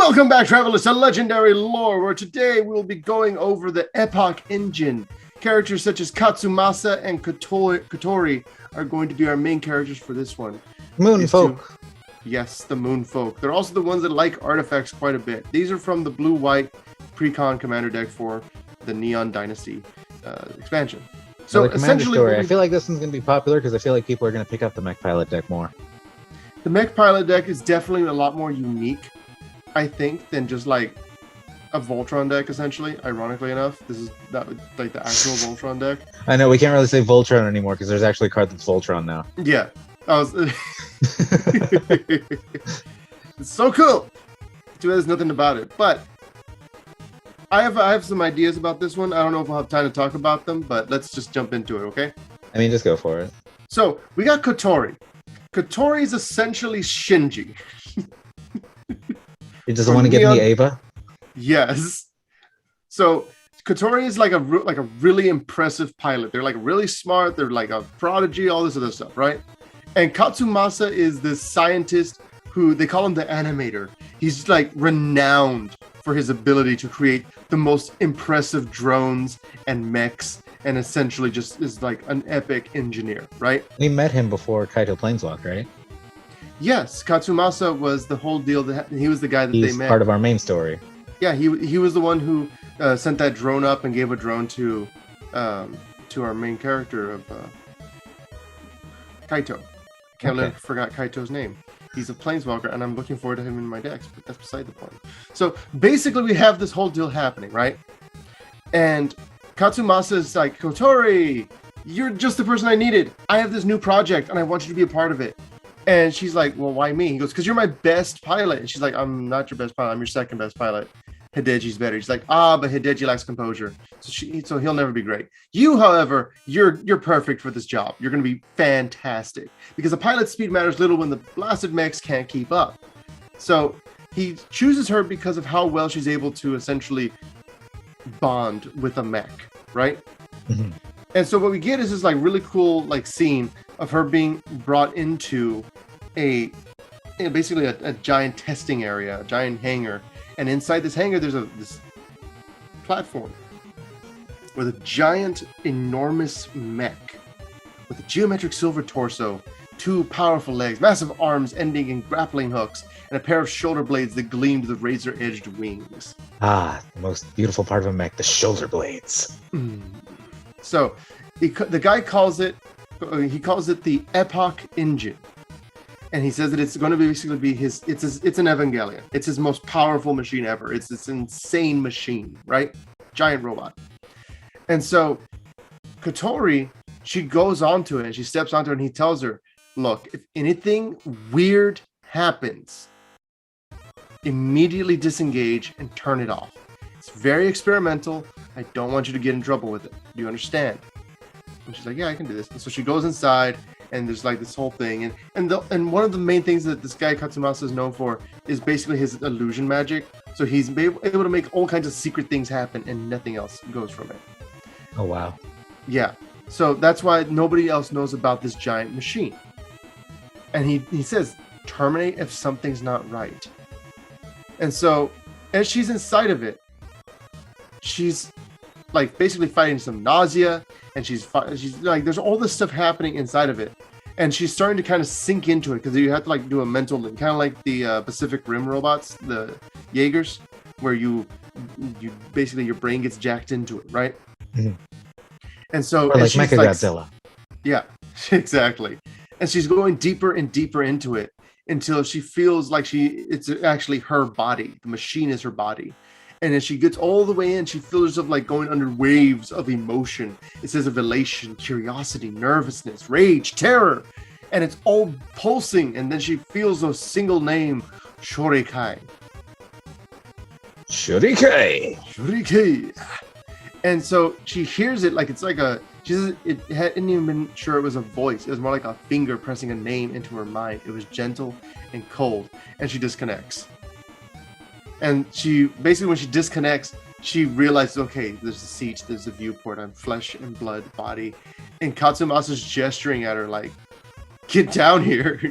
Welcome back, travelers, to Legendary Lore, where today we'll be going over the Epoch Engine. Characters such as Katsumasa and Kotori are going to be our main characters for this one. Moonfolk. Yes, the Moonfolk. They're also the ones that like artifacts quite a bit. These are from the blue-white pre-con commander deck for the Neon Dynasty expansion. So the commander story. I feel like this one's going to be popular because I feel like people are going to pick up the Mech Pilot deck more. The Mech Pilot deck is definitely a lot more unique, I think, than just like a Voltron deck, essentially. Ironically enough, this is not like the actual Voltron deck. I know we can't really say Voltron anymore because there's actually a card that's Voltron now. Yeah, it's so cool. Too bad there's nothing about it, but I have some ideas about this one. I don't know if we'll have time to talk about them, but let's just jump into it, okay? I mean, just go for it. So we got Kotori. Kotori is essentially Shinji. He doesn't want to get in the Ava? Yes. So Kotori is like a really impressive pilot. They're like really smart. They're like a prodigy, all this other stuff, right? And Katsumasa is this scientist who they call him the animator. He's like renowned for his ability to create the most impressive drones and mechs, and essentially just is like an epic engineer, right? We met him before Kaito Planeswalk, right? Yes, Katsumasa was the whole deal. He was the guy that they met. He's part of our main story. Yeah, he was the one who sent that drone up and gave a drone to our main character of Kaito. Forgot Kaito's name. He's a planeswalker, and I'm looking forward to him in my decks, but that's beside the point. So basically, we have this whole deal happening, right? And Katsumasa is like, Kotori, you're just the person I needed. I have this new project, and I want you to be a part of it. And she's like, well, why me? He goes, because you're my best pilot. And she's like, I'm not your best pilot. I'm your second best pilot. Hideji's better. She's like, but Hideki lacks composure. So he'll never be great. You, however, you're perfect for this job. You're going to be fantastic. Because the pilot's speed matters little when the blasted mechs can't keep up. So he chooses her because of how well she's able to essentially bond with a mech, right? Mm-hmm. And so what we get is this like really cool like scene of her being brought into basically a giant testing area, a giant hangar. And inside this hangar, there's this platform with a giant, enormous mech with a geometric silver torso, 2 powerful legs, massive arms ending in grappling hooks, and a pair of shoulder blades that gleamed with razor-edged wings. The most beautiful part of a mech, the shoulder blades. So the guy calls it the Epoch Engine. And he says that it's going to basically be it's an Evangelion. It's his most powerful machine ever. It's this insane machine, right? Giant robot. And so Kotori, she goes onto it and she steps onto it and he tells her, look, if anything weird happens, immediately disengage and turn it off. It's very experimental. I don't want you to get in trouble with it. Do you understand? And she's like, yeah, I can do this. And so she goes inside. And there's like this whole thing, and one of the main things that this guy Katsumasa is known for is basically his illusion magic. So he's able to make all kinds of secret things happen, and nothing else goes from it. Oh wow! Yeah, so that's why nobody else knows about this giant machine. And he says, terminate if something's not right. And so as she's inside of it, she's like basically fighting some nausea. And she's like, there's all this stuff happening inside of it, and she's starting to kind of sink into it because you have to like do a mental link, kind of like the Pacific Rim robots, the Jaegers, where you basically your brain gets jacked into it, right? Mm-hmm. And so, or like Mechagodzilla. Yeah, exactly. And she's going deeper and deeper into it until she feels like it's actually her body. The machine is her body. And as she gets all the way in, she feels herself like going under waves of emotion. It says of elation, curiosity, nervousness, rage, terror. And it's all pulsing. And then she feels those single name, Shurikai. Shurikai. And so she hears it like it's like she says it hadn't even been sure it was a voice. It was more like a finger pressing a name into her mind. It was gentle and cold. And she disconnects. And she basically, when she disconnects, she realizes, okay, there's a seat, there's a viewport, I'm flesh and blood body. And Katsumasa's gesturing at her like, get down here.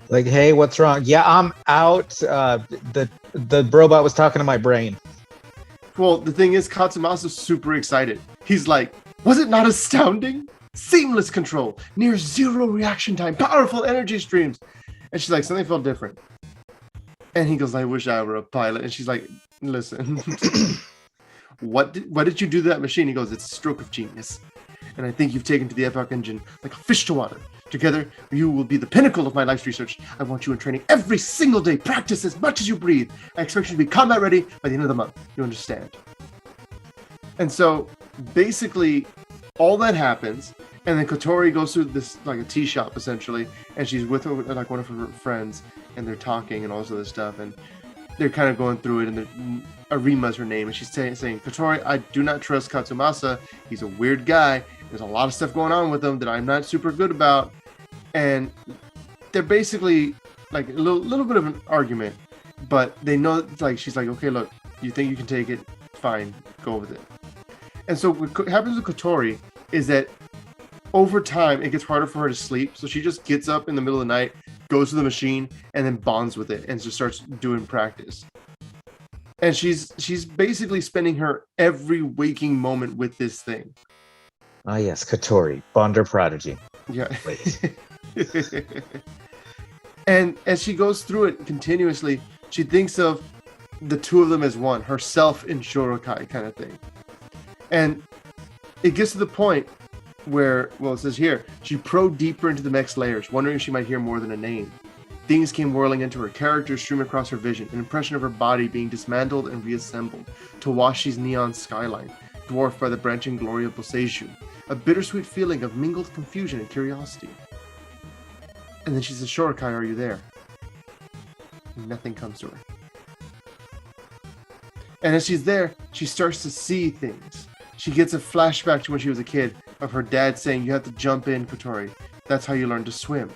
Like, hey, what's wrong? Yeah, I'm out. The robot was talking to my brain. Well, the thing is, Katsumasa's super excited. He's like, was it not astounding? Seamless control, near zero reaction time, powerful energy streams. And she's like, something felt different. And he goes, I wish I were a pilot. And she's like, listen, what did you do to that machine? He goes, it's a stroke of genius. And I think you've taken to the Epoch engine like a fish to water. Together, you will be the pinnacle of my life's research. I want you in training every single day. Practice as much as you breathe. I expect you to be combat ready by the end of the month. You understand? And so, basically, all that happens, and then Kotori goes through this, like a tea shop, essentially, and she's with like one of her friends, and they're talking and all this other stuff, and they're kind of going through it, and Arima's her name, and she's saying, Kotori, I do not trust Katsumasa. He's a weird guy. There's a lot of stuff going on with him that I'm not super good about. And they're basically like a little bit of an argument, but they know, like, she's like, okay, look, you think you can take it? Fine, go with it. And so what happens with Kotori is that over time, it gets harder for her to sleep. So she just gets up in the middle of the night, goes to the machine, and then bonds with it and just starts doing practice. And she's basically spending her every waking moment with this thing. Ah, yes, Kotori, Bonder Prodigy. Yeah. And as she goes through it continuously, she thinks of the two of them as one, herself in Shorokai kind of thing. And it gets to the point where, well, it says here, she probed deeper into the mech's layers, wondering if she might hear more than a name. Things came whirling into her, characters stream across her vision, an impression of her body being dismantled and reassembled, Tawashi's neon skyline, dwarfed by the branching glory of Boseiju, a bittersweet feeling of mingled confusion and curiosity. And then she says, Shorokai, are you there? Nothing comes to her. And as she's there, she starts to see things. She gets a flashback to when she was a kid of her dad saying, you have to jump in, Kotori. That's how you learn to swim.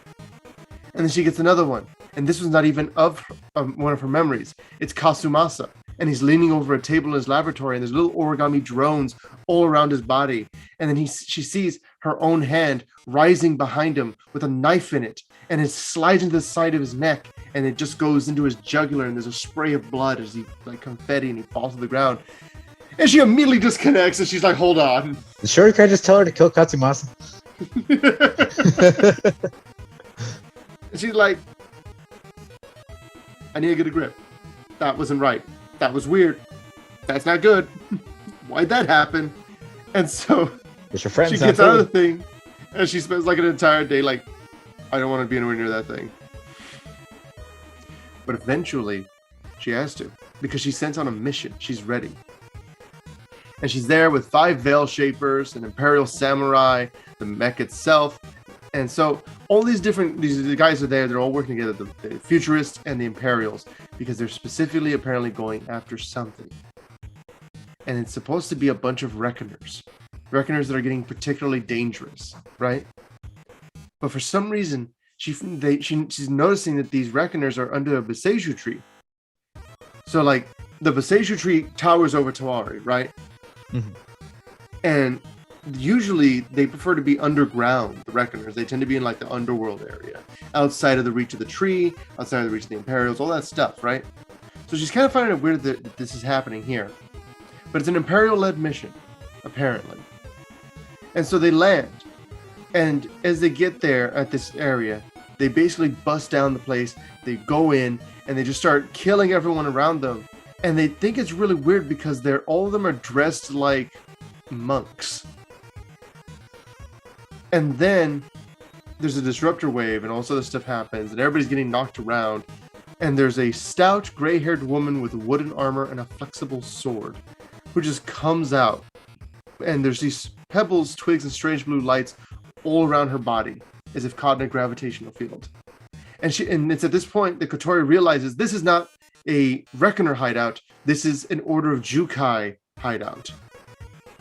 And then she gets another one. And this was not even of one of her memories. It's Kasumasa. And he's leaning over a table in his laboratory, and there's little origami drones all around his body. And then she sees her own hand rising behind him with a knife in it, and it slides into the side of his neck, and it just goes into his jugular, and there's a spray of blood as he, like confetti, and he falls to the ground. And she immediately disconnects, and she's like, hold on. Did Shorokai just tell her to kill Katsumasa? And she's like, I need to get a grip. That wasn't right. That was weird. That's not good. Why'd that happen? And so she gets out of the thing, and she spends like an entire day like, I don't want to be anywhere near that thing. But eventually, she has to, because she's sent on a mission. She's ready. And she's there with 5 Veil Shapers, an Imperial Samurai, the mech itself. And so all these guys are there. They're all working together, the Futurists and the Imperials, because they're specifically apparently going after something. And it's supposed to be a bunch of Reckoners that are getting particularly dangerous, right? But for some reason, she's noticing that these Reckoners are under a Boseiju tree. So like the Boseiju tree towers over Tawari, right? Mm-hmm. And usually they prefer to be underground, the Reckoners. They tend to be in like the underworld area, outside of the reach of the tree, outside of the reach of the Imperials, all that stuff, right? So she's kind of finding it weird that this is happening here. But it's an Imperial-led mission, apparently. And so they land. And as they get there at this area, they basically bust down the place. They go in, and they just start killing everyone around them. And they think it's really weird because all of them are dressed like monks. And then there's a disruptor wave, and all this other stuff happens, and everybody's getting knocked around. And there's a stout, gray-haired woman with wooden armor and a flexible sword who just comes out. And there's these pebbles, twigs, and strange blue lights all around her body, as if caught in a gravitational field. And it's at this point that Kotori realizes this is not a Reckoner hideout. This is an Order of Jukai hideout.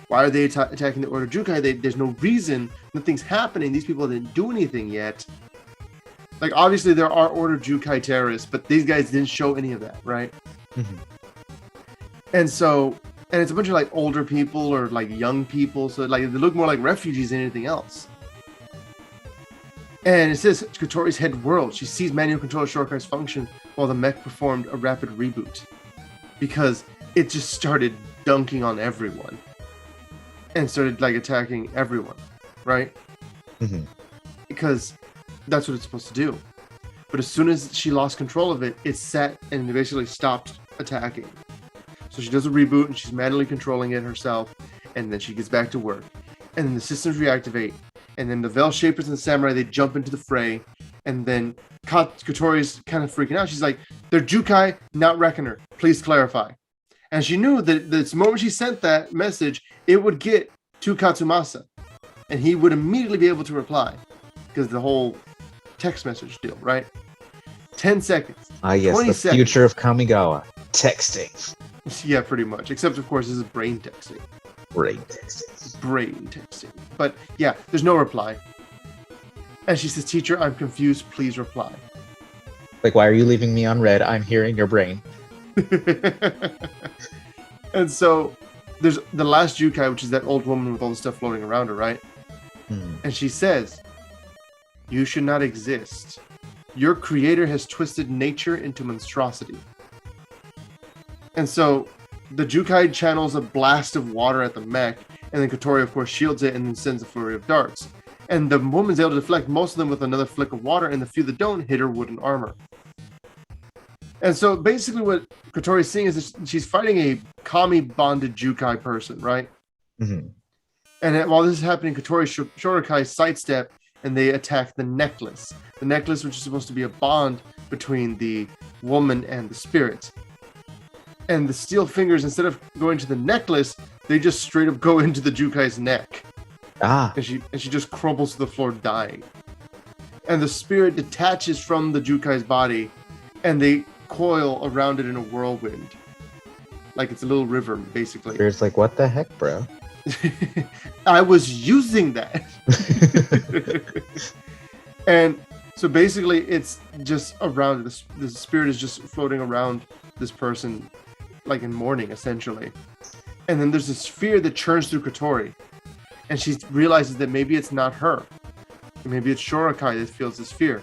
Why are they attacking the Order of Jukai? There's no reason. Nothing's happening. These people didn't do anything yet. Like, obviously, there are Order of Jukai terrorists, but these guys didn't show any of that, right? Mm-hmm. And it's a bunch of, like, older people or, like, young people. So, like, they look more like refugees than anything else. And it says Kotori's head whirled. She seized manual control of Shorakai's function while the mech performed a rapid reboot. Because it just started dunking on everyone. And started like attacking everyone. Right? Mm-hmm. Because that's what it's supposed to do. But as soon as she lost control of it, it sat and basically stopped attacking. So she does a reboot and she's manually controlling it herself. And then she gets back to work. And then the systems reactivate. And then the Veil Shapers and the Samurai, they jump into the fray. And then Kotori's kind of freaking out. She's like, they're Jukai, not Reckoner. Please clarify. And she knew that the moment she sent that message, it would get to Katsumasa. And he would immediately be able to reply. Because the whole text message deal, right? 10 seconds. Ah, yes, 20 the seconds. future of Kamigawa. Texting. Yeah, pretty much. Except, of course, this is brain texting. Brain texting. Brain texting. But yeah, there's no reply. And she says, teacher, I'm confused. Please reply. Like, why are you leaving me on red? I'm here in your brain. And so there's the last Jukai, which is that old woman with all the stuff floating around her, right? And she says, you should not exist. Your creator has twisted nature into monstrosity. And so the Jukai channels a blast of water at the mech, and then Kotori, of course, shields it and then sends a flurry of darts. And the woman's able to deflect most of them with another flick of water, and the few that don't hit her wooden armor. And so basically what Kotori's seeing is that she's fighting a kami-bonded Jukai person, right? Mm-hmm. And while this is happening, Kotori Shorakai sidestep, and they attack the necklace. The necklace, which is supposed to be a bond between the woman and the spirit. And the steel fingers, instead of going to the necklace, they just straight up go into the Jukai's neck. Ah. And she just crumbles to the floor, dying. And the spirit detaches from the Jukai's body, and they coil around it in a whirlwind. Like it's a little river, basically. It's like, what the heck, bro? I was using that. And so basically it's just around the spirit is just floating around this person like in mourning, essentially. And then there's this fear that churns through Kotori, and she realizes that maybe it's not her, maybe it's Shorakai that feels this fear.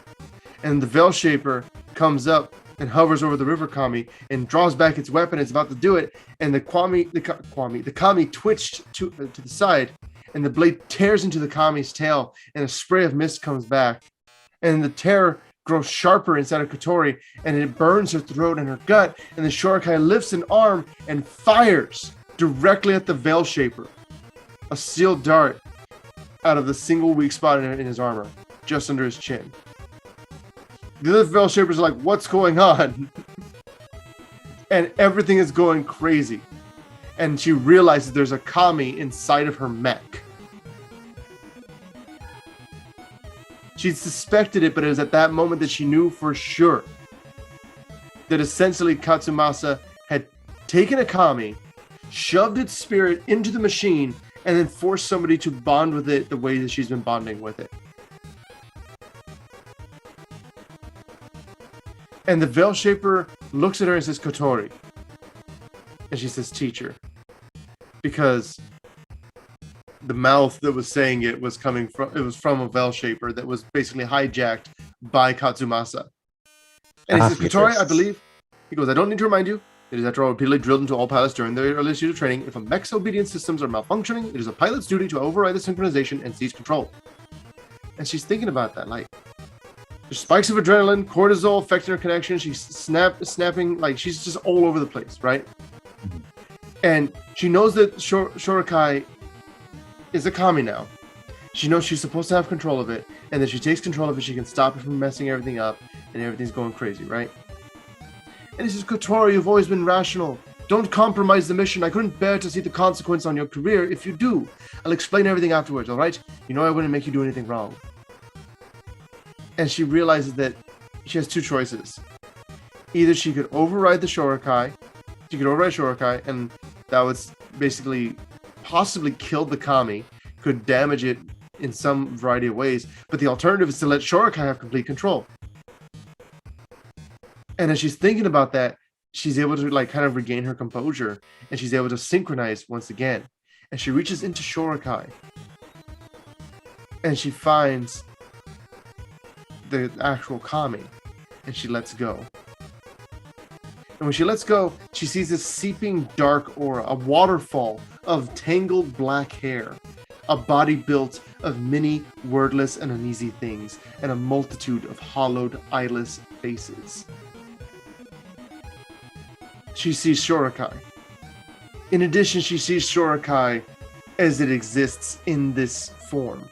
And the Veil Shaper comes up and hovers over the river Kami and draws back its weapon. It's about to do it, and the Kami twitched to the side, and the blade tears into the Kami's tail, and a spray of mist comes back, and the terror grows sharper inside of Kotori, and it burns her throat and her gut, and the Shorakai lifts an arm and fires directly at the Veil Shaper, a sealed dart out of the single weak spot in his armor, just under his chin. The other Veil Shapers are like, what's going on? And everything is going crazy. And she realizes there's a Kami inside of her mech. She suspected it, but it was at that moment that she knew for sure that essentially Katsumasa had taken a Kami, shoved its spirit into the machine, and then forced somebody to bond with it the way that she's been bonding with it. And the Veil Shaper looks at her and says, Kotori. And she says, teacher. Because the mouth that was saying it was from a Veil Shaper that was basically hijacked by Katsumasa. And he says, Kotori, I believe. He goes, I don't need to remind you. It is after all repeatedly drilled into all pilots during their earliest years of training. If a mech's obedience systems are malfunctioning, it is a pilot's duty to override the synchronization and seize control. And she's thinking about that, like, there's spikes of adrenaline, cortisol affecting her connection. She's snapping, like she's just all over the place, right? And she knows that Shorakai is a Kami now. She knows she's supposed to have control of it, and that she takes control of it, she can stop it from messing everything up, and everything's going crazy, right? And he says, Kotori, you've always been rational. Don't compromise the mission. I couldn't bear to see the consequence on your career. If you do, I'll explain everything afterwards, all right? You know I wouldn't make you do anything wrong. And she realizes that she has two choices. Either she could override the Shorakai, and that would basically possibly kill the Kami, could damage it in some variety of ways, but the alternative is to let Shorakai have complete control. And as she's thinking about that, she's able to like kind of regain her composure, and she's able to synchronize once again. And she reaches into Shorakai, and she finds the actual Kami, and she lets go. And when she lets go, she sees this seeping dark aura, a waterfall of tangled black hair, a body built of many wordless and uneasy things, and a multitude of hollowed, eyeless faces. She sees Shorakai. In addition, she sees Shorakai as it exists in this form,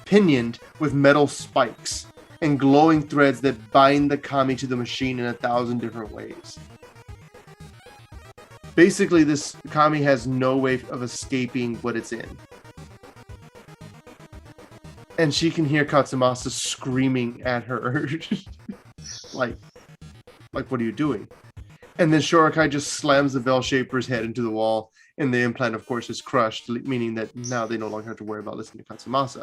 pinioned with metal spikes and glowing threads that bind the Kami to the machine in 1,000 different ways. Basically, this Kami has no way of escaping what it's in. And she can hear Katsumasa screaming at her. like, what are you doing? And then Shorakai just slams the Veil Shaper's head into the wall, and the implant, of course, is crushed, meaning that now they no longer have to worry about listening to Katsumasa.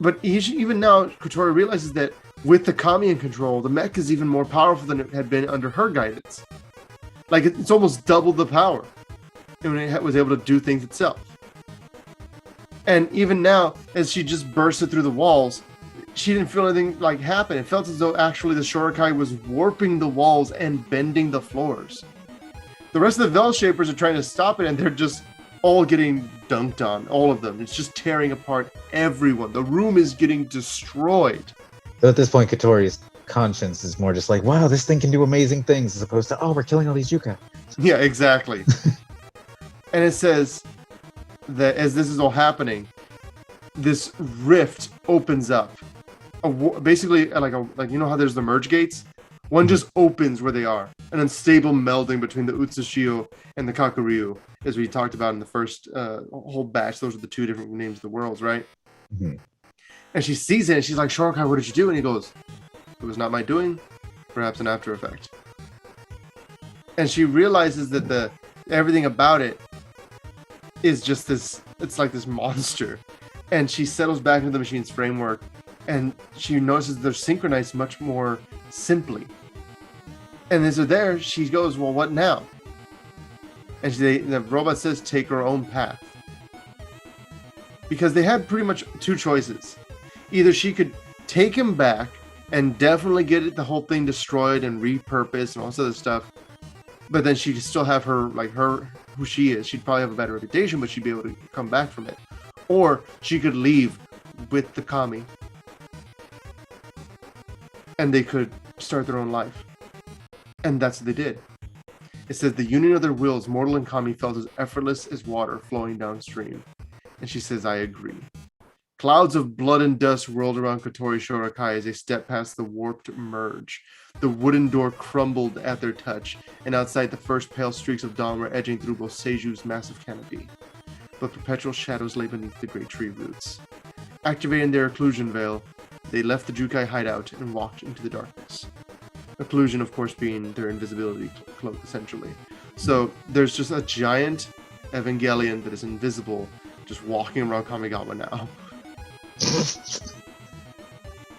But even now, Kotori realizes that with the Kami in control, the mech is even more powerful than it had been under her guidance. Like, it's almost double the power. And it was able to do things itself. And even now, as she just bursted through the walls, she didn't feel anything like happen. It felt as though actually the Shorakai was warping the walls and bending the floors. The rest of the Veil Shapers are trying to stop it, and they're just all getting dunked on. All of them. It's just tearing apart everyone. The room is getting destroyed. So at this point, Kotori's conscience is more just like, wow, this thing can do amazing things, as opposed to, oh, we're killing all these Yuka. Yeah, exactly. And it says that as this is all happening, this rift opens up. Basically, like you know how there's the merge gates? One just opens where they are. An unstable melding between the Utsushio and the Kakuryu, as we talked about in the first whole batch. Those are the two different names of the worlds, right? Mm-hmm. And she sees it, and she's like, Shorakai, what did you do? And he goes, it was not my doing, perhaps an after effect. And she realizes that everything about it is just this, it's like this monster. And she settles back into the machine's framework, and she notices they're synchronized much more simply. And as they're there, she goes, well, what now? And the robot says, take her own path. Because they had pretty much two choices. Either she could take him back and definitely get the whole thing destroyed and repurposed and all this other stuff, but then she'd still have her, who she is. She'd probably have a better reputation, but she'd be able to come back from it. Or she could leave with the Kami, and they could start their own life. And that's what they did. It says the union of their wills, mortal and Kami, felt as effortless as water flowing downstream. And she says, I agree. Clouds of blood and dust whirled around Kotori Shorakai as they stepped past the warped merge. The wooden door crumbled at their touch, and outside the first pale streaks of dawn were edging through both Seiju's massive canopy. But perpetual shadows lay beneath the great tree roots. Activating their occlusion veil, they left the Jukai hideout and walked into the darkness. Occlusion, of course, being their invisibility cloak, essentially. So there's just a giant Evangelion that is invisible, just walking around Kamigawa now. Is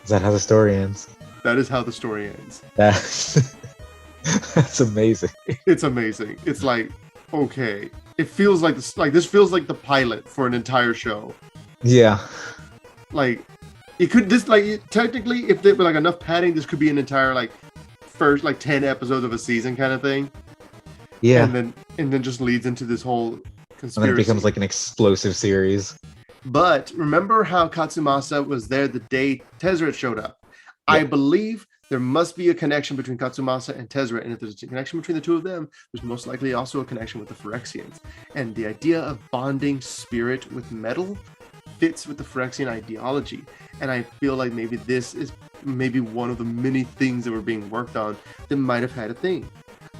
that how the story ends? That is how the story ends. That's amazing. It's amazing. It's like, okay, it feels like this feels like the pilot for an entire show. Yeah. Like, technically, if there were like enough padding, this could be an entire first 10 episodes of a season kind of thing. Yeah. And then just leads into this whole conspiracy. And then it becomes like an explosive series. But remember how Katsumasa was there the day Tezzeret showed up? Yep. I believe there must be a connection between Katsumasa and Tezzeret, and if there's a connection between the two of them, there's most likely also a connection with the Phyrexians. And the idea of bonding spirit with metal fits with the Phyrexian ideology. And I feel like maybe this is one of the many things that were being worked on that might have had a thing.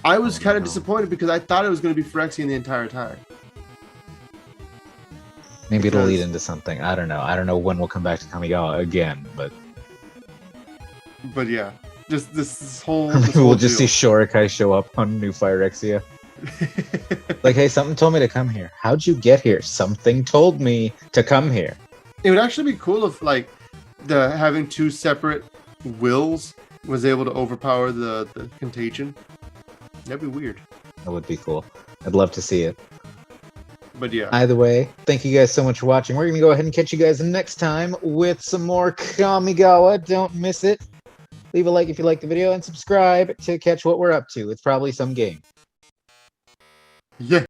I was kind of disappointed because I thought it was going to be Phyrexian the entire time. Maybe it'll lead into something. I don't know. I don't know when we'll come back to Kamigawa again, but yeah, just this whole. Maybe we'll just see Shorakai show up on New Phyrexia. Like, hey, something told me to come here. How'd you get here? Something told me to come here. It would actually be cool if having two separate wills was able to overpower the contagion. That'd be weird. That would be cool. I'd love to see it. But yeah. Either way, thank you guys so much for watching. We're going to go ahead and catch you guys next time with some more Kamigawa. Don't miss it. Leave a like if you like the video and subscribe to catch what we're up to. It's probably some game. Yeah.